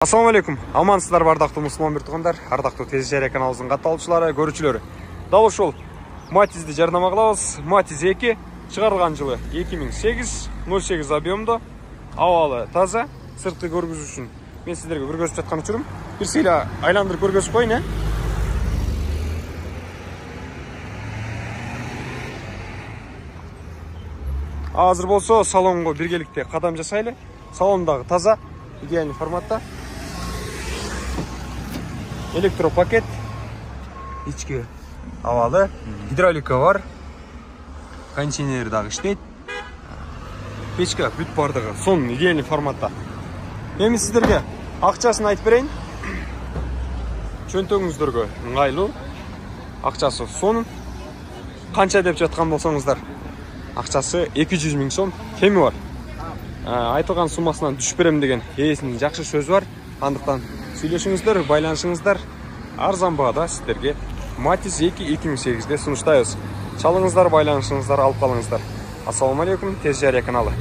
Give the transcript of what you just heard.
Assalamu alaikum. Амансыздар бардактуу мусулман биртугандар, ардактуу Тез Жария каналыбыздын катталуучулары, көрүүчүлөрү. Дал ушул Матизди жардама кылабыз. Матиз 2 чыгарылган жылы 2008, 08 объемдо, абалы таза, сырткы көргүзүү үчүн мен сиздерге көргөзүп жаткан учурум. Бир сыйла айландырып көргөзүп коюн, э. Азыр болсо салонго биргеликте кадам жасайлы. Салондагы таза, идеальный форматта. Электропакет, ички абалы, гидравлика бар, кондиционер дагы иштейт. Печка бүт бардыгы сонун идеальный форматта. Эми сиздерге акчасын айтып берейин. Чөнтөгүңүздөргө ыңгайлуу. Акчасы сонун. Канча деп жаткан болсоңуздар, акчасы 200 000 сом кеми бар. Айтылган суммасынан түшүп берем деген ээсинин жакшы сөзү бар. Андыктан сүйлөшүңүздөр, байланышыңыздар. Арзан баада сиздерге Матиз 2 2008'de сунуштайбыз. Чалыңыздар, байланышыңыздар, алып калыңыздар. Ассаламу алейкум, Тез Жария каналы.